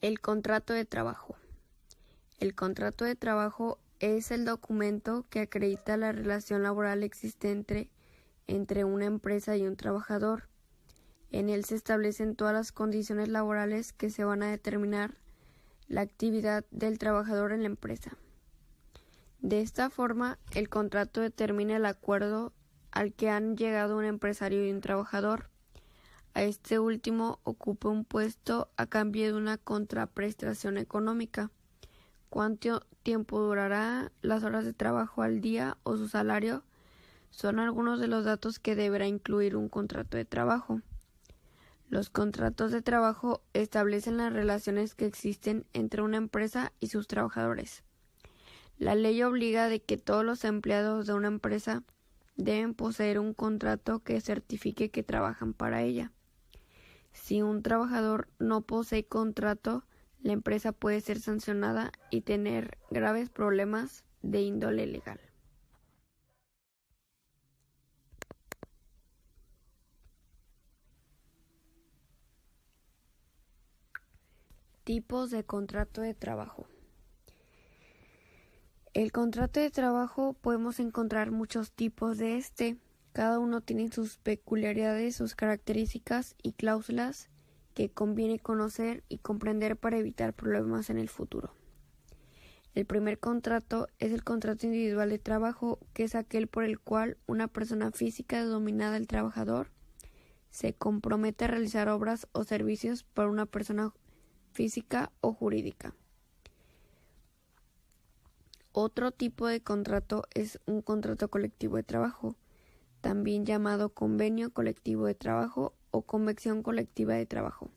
El contrato de trabajo. El contrato de trabajo es el documento que acredita la relación laboral existente entre una empresa y un trabajador. En él se establecen todas las condiciones laborales que se van a determinar la actividad del trabajador en la empresa. De esta forma, el contrato determina el acuerdo al que han llegado un empresario y un trabajador. A este último ocupa un puesto a cambio de una contraprestación económica. ¿Cuánto tiempo durará, las horas de trabajo al día o su salario? Son algunos de los datos que deberá incluir un contrato de trabajo. Los contratos de trabajo establecen las relaciones que existen entre una empresa y sus trabajadores. La ley obliga de que todos los empleados de una empresa deben poseer un contrato que certifique que trabajan para ella. Si un trabajador no posee contrato, la empresa puede ser sancionada y tener graves problemas de índole legal. Tipos de contrato de trabajo. El contrato de trabajo podemos encontrar muchos tipos de este. Cada uno tiene sus peculiaridades, sus características y cláusulas que conviene conocer y comprender para evitar problemas en el futuro. El primer contrato es el contrato individual de trabajo, que es aquel por el cual una persona física denominada el trabajador se compromete a realizar obras o servicios para una persona física o jurídica. Otro tipo de contrato es un contrato colectivo de trabajo, también llamado convenio colectivo de trabajo o convención colectiva de trabajo.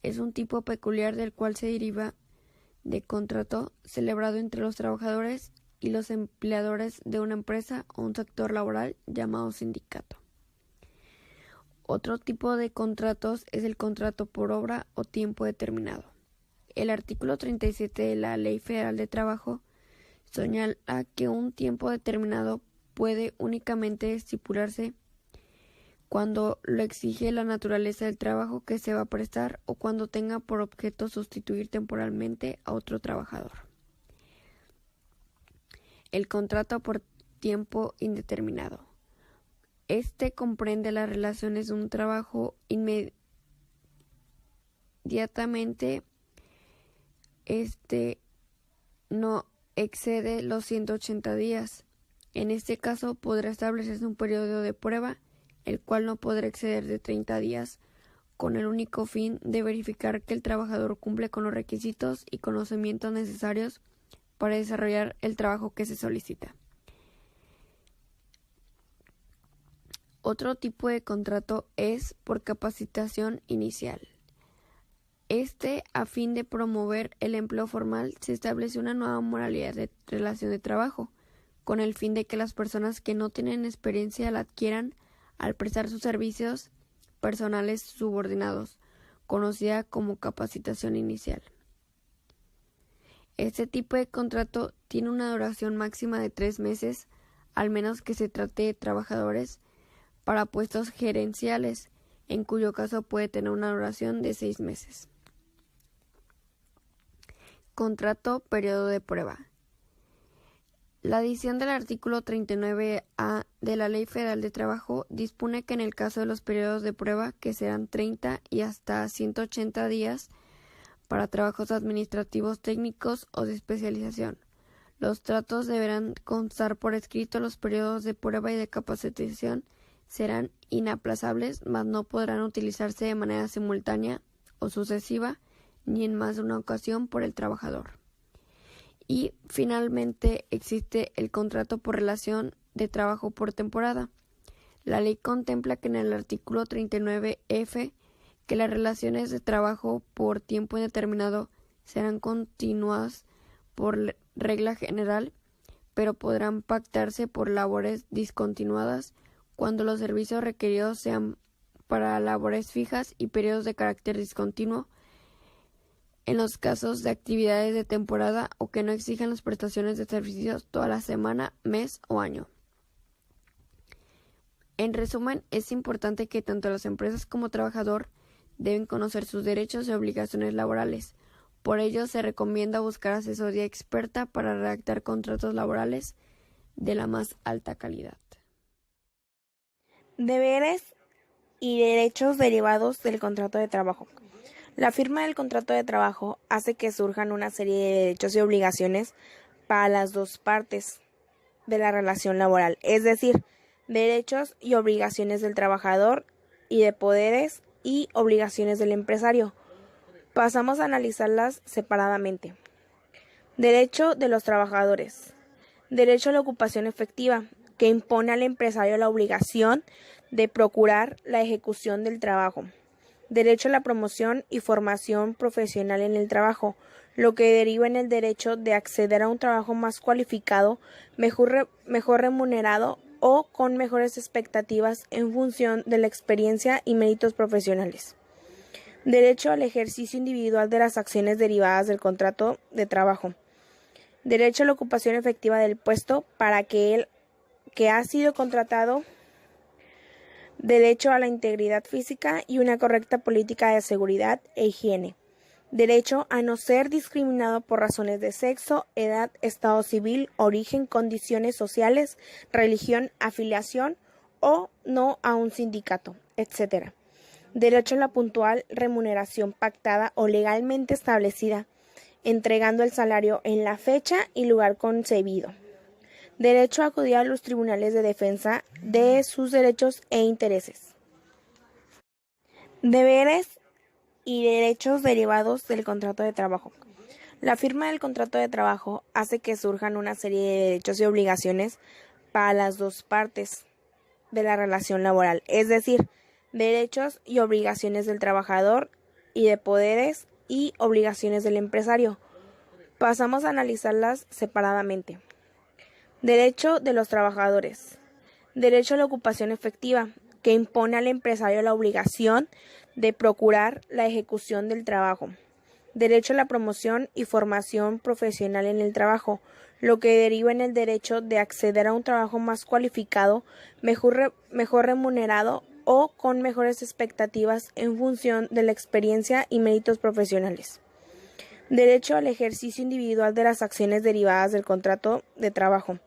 Es un tipo peculiar del cual se deriva de contrato celebrado entre los trabajadores y los empleadores de una empresa o un sector laboral llamado sindicato. Otro tipo de contratos es el contrato por obra o tiempo determinado. El artículo 37 de la Ley Federal de Trabajo señala que un tiempo determinado puede únicamente estipularse cuando lo exige la naturaleza del trabajo que se va a prestar o cuando tenga por objeto sustituir temporalmente a otro trabajador. El contrato por tiempo indeterminado. Este comprende las relaciones de un trabajo inmediatamente no excede los 180 días. En este caso podrá establecerse un periodo de prueba, el cual no podrá exceder de 30 días, con el único fin de verificar que el trabajador cumple con los requisitos y conocimientos necesarios para desarrollar el trabajo que se solicita. Otro tipo de contrato es por capacitación inicial. A fin de promover el empleo formal, se establece una nueva modalidad de relación de trabajo, con el fin de que las personas que no tienen experiencia la adquieran al prestar sus servicios personales subordinados, conocida como capacitación inicial. Este tipo de contrato tiene una duración máxima de 3 meses, al menos que se trate de trabajadores para puestos gerenciales, en cuyo caso puede tener una duración de 6 meses. Contrato periodo de prueba. La adición del artículo 39A de la Ley Federal de Trabajo dispone que en el caso de los periodos de prueba, que serán 30 y hasta 180 días para trabajos administrativos, técnicos o de especialización, los tratos deberán constar por escrito. Los periodos de prueba y de capacitación serán inaplazables, mas no podrán utilizarse de manera simultánea o sucesiva ni en más de una ocasión por el trabajador. Y finalmente existe el contrato por relación de trabajo por temporada. La ley contempla que en el artículo 39F que las relaciones de trabajo por tiempo indeterminado serán continuadas por regla general, pero podrán pactarse por labores discontinuadas cuando los servicios requeridos sean para labores fijas y periodos de carácter discontinuo en los casos de actividades de temporada o que no exijan las prestaciones de servicios toda la semana, mes o año. En resumen, es importante que tanto las empresas como trabajador deben conocer sus derechos y obligaciones laborales, Por ello, se recomienda buscar asesoría experta para redactar contratos laborales de la más alta calidad. Deberes y derechos derivados del contrato de trabajo. La firma del contrato de trabajo hace que surjan una serie de derechos y obligaciones para las dos partes de la relación laboral, es decir, derechos y obligaciones del trabajador y de poderes y obligaciones del empresario. Pasamos a analizarlas separadamente. Derecho de los trabajadores. Derecho a la ocupación efectiva, que impone al empresario la obligación de procurar la ejecución del trabajo. Derecho a la promoción y formación profesional en el trabajo, lo que deriva en el derecho de acceder a un trabajo más cualificado, mejor remunerado o con mejores expectativas en función de la experiencia y méritos profesionales. Derecho al ejercicio individual de las acciones derivadas del contrato de trabajo. Derecho a la ocupación efectiva del puesto para que el que ha sido contratado. Derecho a la integridad física y una correcta política de seguridad e higiene. Derecho a no ser discriminado por razones de sexo, edad, estado civil, origen, condiciones sociales, religión, afiliación o no a un sindicato, etc. Derecho a la puntual remuneración pactada o legalmente establecida, entregando el salario en la fecha y lugar concebido. Derecho a acudir a los tribunales de defensa de sus derechos e intereses. Deberes y derechos derivados del contrato de trabajo. La firma del contrato de trabajo hace que surjan una serie de derechos y obligaciones para las dos partes de la relación laboral, es decir, derechos y obligaciones del trabajador y de poderes y obligaciones del empresario. Pasamos a analizarlas separadamente. Derecho de los trabajadores. Derecho a la ocupación efectiva, que impone al empresario la obligación de procurar la ejecución del trabajo. Derecho a la promoción y formación profesional en el trabajo, lo que deriva en el derecho de acceder a un trabajo más cualificado, mejor remunerado o con mejores expectativas en función de la experiencia y méritos profesionales. Derecho al ejercicio individual de las acciones derivadas del contrato de trabajo.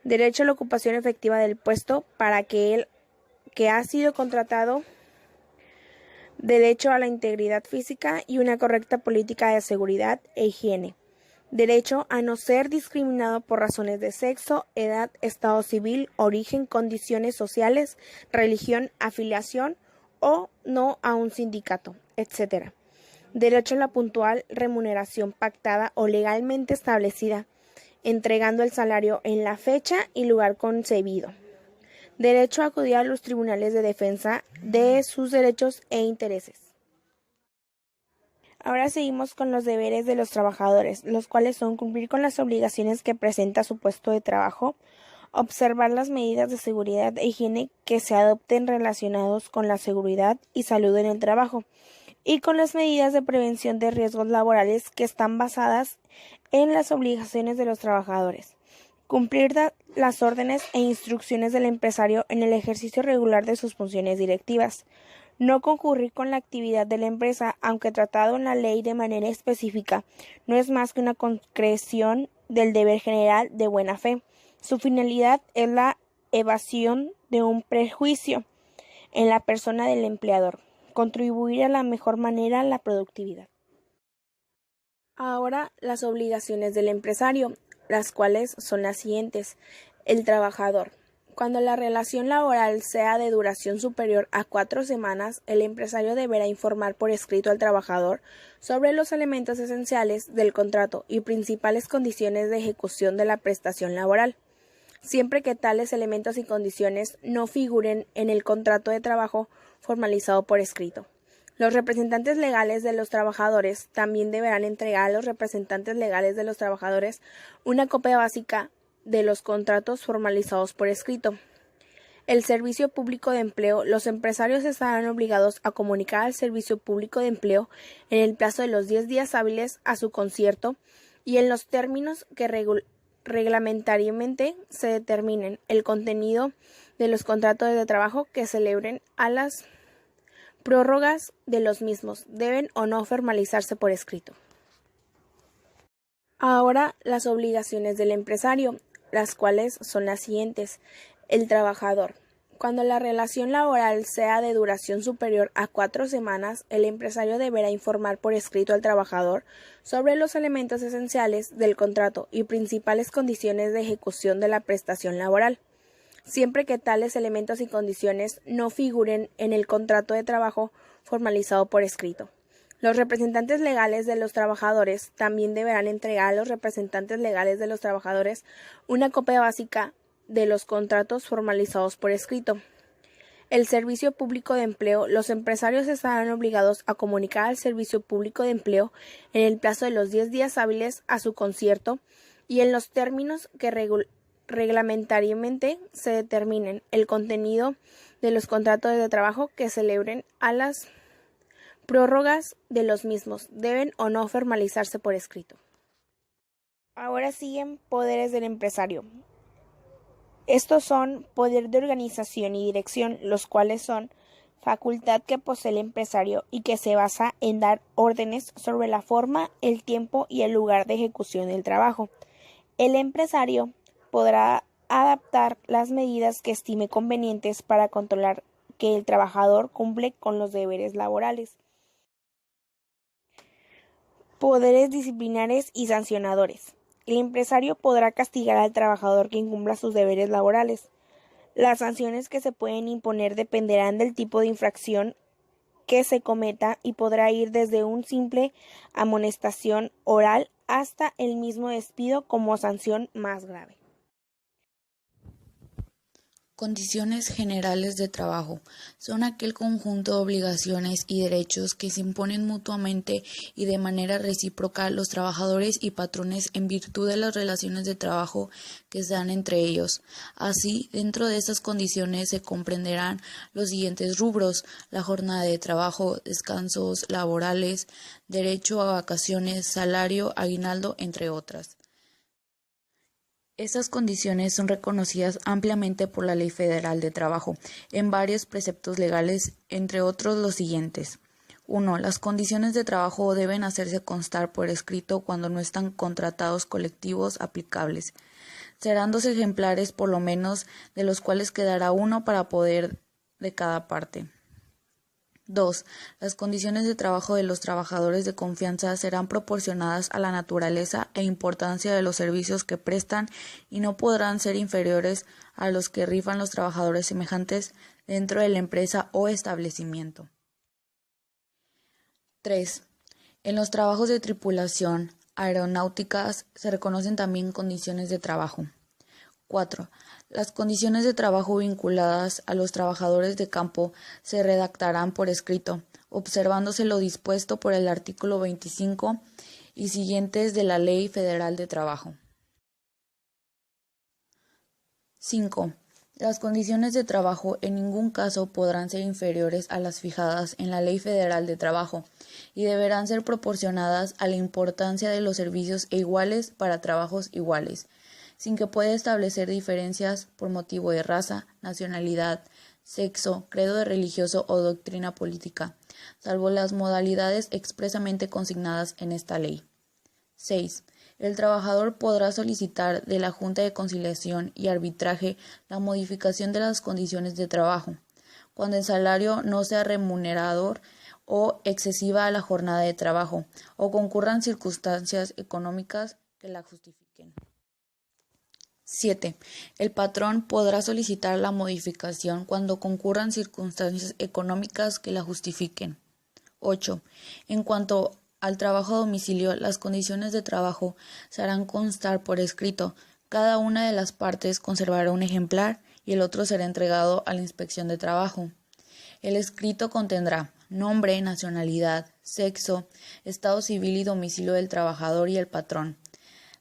Derecho a la ocupación efectiva del puesto para que el que ha sido contratado. Derecho a la integridad física y una correcta política de seguridad e higiene. Derecho a no ser discriminado por razones de sexo, edad, estado civil, origen, condiciones sociales, religión, afiliación o no a un sindicato, etc. Derecho a la puntual remuneración pactada o legalmente establecida, entregando el salario en la fecha y lugar concebido. Derecho a acudir a los tribunales de defensa de sus derechos e intereses. Ahora seguimos con los deberes de los trabajadores, los cuales son cumplir con las obligaciones que presenta su puesto de trabajo, observar las medidas de seguridad e higiene que se adopten relacionados con la seguridad y salud en el trabajo, y con las medidas de prevención de riesgos laborales que están basadas en las obligaciones de los trabajadores. Cumplir las órdenes e instrucciones del empresario en el ejercicio regular de sus funciones directivas. No concurrir con la actividad de la empresa, aunque tratado en la ley de manera específica, no es más que una concreción del deber general de buena fe. Su finalidad es la evasión de un prejuicio en la persona del empleador, contribuir a la mejor manera a la productividad. Ahora, las obligaciones del empresario, las cuales son las siguientes. El trabajador. Cuando la relación laboral sea de duración superior a 4 semanas, el empresario deberá informar por escrito al trabajador sobre los elementos esenciales del contrato y principales condiciones de ejecución de la prestación laboral, siempre que tales elementos y condiciones no figuren en el contrato de trabajo formalizado por escrito. Los representantes legales de los trabajadores también deberán entregar a los representantes legales de los trabajadores una copia básica de los contratos formalizados por escrito. El Servicio Público de Empleo. Los empresarios estarán obligados a comunicar al Servicio Público de Empleo en el plazo de los 10 días hábiles a su concierto y en los términos que reglamentariamente se determinen el contenido de los contratos de trabajo que celebren a las prórrogas de los mismos deben o no formalizarse por escrito. Ahora, las obligaciones del empresario, las cuales son las siguientes. El trabajador. Cuando la relación laboral sea de duración superior a 4 semanas, el empresario deberá informar por escrito al trabajador sobre los elementos esenciales del contrato y principales condiciones de ejecución de la prestación laboral, siempre que tales elementos y condiciones no figuren en el contrato de trabajo formalizado por escrito. Los representantes legales de los trabajadores también deberán entregar a los representantes legales de los trabajadores una copia básica de los contratos formalizados por escrito. El Servicio Público de Empleo. Los empresarios estarán obligados a comunicar al Servicio Público de Empleo en el plazo de los 10 días hábiles a su concierto y en los términos que reglamentariamente se determinen el contenido de los contratos de trabajo que celebren a las prórrogas de los mismos. Deben o no formalizarse por escrito. Ahora siguen poderes del empresario. Estos son poder de organización y dirección, los cuales son facultad que posee el empresario y que se basa en dar órdenes sobre la forma, el tiempo y el lugar de ejecución del trabajo. El empresario podrá adaptar las medidas que estime convenientes para controlar que el trabajador cumple con los deberes laborales. Poderes disciplinares y sancionadores. El empresario podrá castigar al trabajador que incumpla sus deberes laborales. Las sanciones que se pueden imponer dependerán del tipo de infracción que se cometa y podrá ir desde un simple amonestación oral hasta el mismo despido como sanción más grave. Condiciones generales de trabajo son aquel conjunto de obligaciones y derechos que se imponen mutuamente y de manera recíproca a los trabajadores y patrones en virtud de las relaciones de trabajo que se dan entre ellos. Así, dentro de estas condiciones se comprenderán los siguientes rubros: la jornada de trabajo, descansos laborales, derecho a vacaciones, salario, aguinaldo, entre otras. Estas condiciones son reconocidas ampliamente por la Ley Federal de Trabajo en varios preceptos legales, entre otros los siguientes. 1. Las condiciones de trabajo deben hacerse constar por escrito cuando no están contratados colectivos aplicables. Serán 2 ejemplares por lo menos, de los cuales quedará uno para poder de cada parte. 2. Las condiciones de trabajo de los trabajadores de confianza serán proporcionadas a la naturaleza e importancia de los servicios que prestan y no podrán ser inferiores a los que rifan los trabajadores semejantes dentro de la empresa o establecimiento. 3. En los trabajos de tripulación aeronáuticas se reconocen también condiciones de trabajo. 4. Las condiciones de trabajo vinculadas a los trabajadores de campo se redactarán por escrito, observándose lo dispuesto por el artículo 25 y siguientes de la Ley Federal de Trabajo. 5. Las condiciones de trabajo en ningún caso podrán ser inferiores a las fijadas en la Ley Federal de Trabajo y deberán ser proporcionadas a la importancia de los servicios e iguales para trabajos iguales, sin que pueda establecer diferencias por motivo de raza, nacionalidad, sexo, credo religioso o doctrina política, salvo las modalidades expresamente consignadas en esta ley. 6. El trabajador podrá solicitar de la Junta de Conciliación y Arbitraje la modificación de las condiciones de trabajo, cuando el salario no sea remunerador o excesiva a la jornada de trabajo, o concurran circunstancias económicas que la justifiquen. 7. El patrón podrá solicitar la modificación cuando concurran circunstancias económicas que la justifiquen. 8. En cuanto al trabajo a domicilio, las condiciones de trabajo se harán constar por escrito. Cada una de las partes conservará un ejemplar y el otro será entregado a la inspección de trabajo. El escrito contendrá nombre, nacionalidad, sexo, estado civil y domicilio del trabajador y el patrón.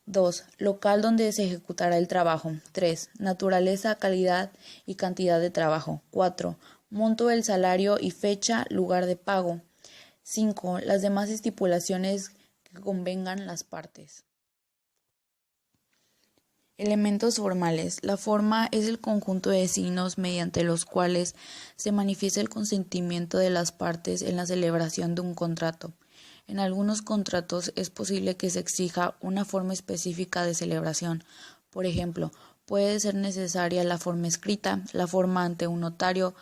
2. Local donde se ejecutará el trabajo. 3. Naturaleza, calidad y cantidad de trabajo. 4. Monto del salario y fecha, lugar de pago. 5. Las demás estipulaciones que convengan las partes. Elementos formales. La forma es el conjunto de signos mediante los cuales se manifiesta el consentimiento de las partes en la celebración de un contrato. En algunos contratos es posible que se exija una forma específica de celebración. Por ejemplo, puede ser necesaria la forma escrita, la forma ante un notario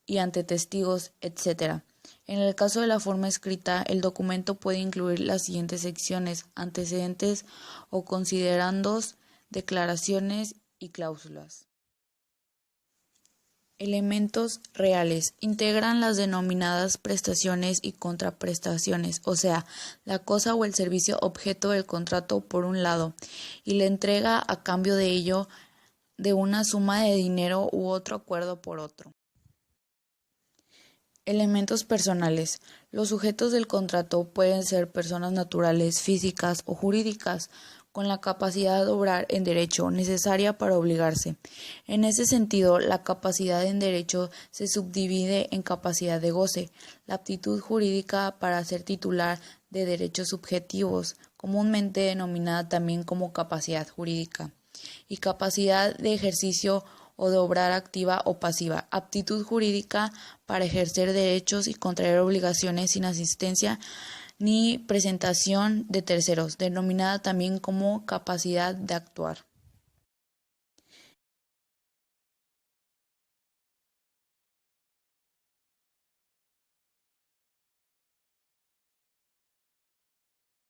y ante testigos, etc. En el caso de la forma escrita, el documento puede incluir las siguientes secciones: antecedentes o considerandos, declaraciones y cláusulas. Elementos reales. Integran las denominadas prestaciones y contraprestaciones, o sea, la cosa o el servicio objeto del contrato por un lado, y la entrega a cambio de ello de una suma de dinero u otro acuerdo por otro. Elementos personales. Los sujetos del contrato pueden ser personas naturales, físicas o jurídicas, con la capacidad de obrar en derecho necesaria para obligarse. En ese sentido, la capacidad en derecho se subdivide en capacidad de goce, la aptitud jurídica para ser titular de derechos subjetivos, comúnmente denominada también como capacidad jurídica, y capacidad de ejercicio o de obrar activa o pasiva, aptitud jurídica para ejercer derechos y contraer obligaciones sin asistencia ni presentación de terceros, denominada también como capacidad de actuar.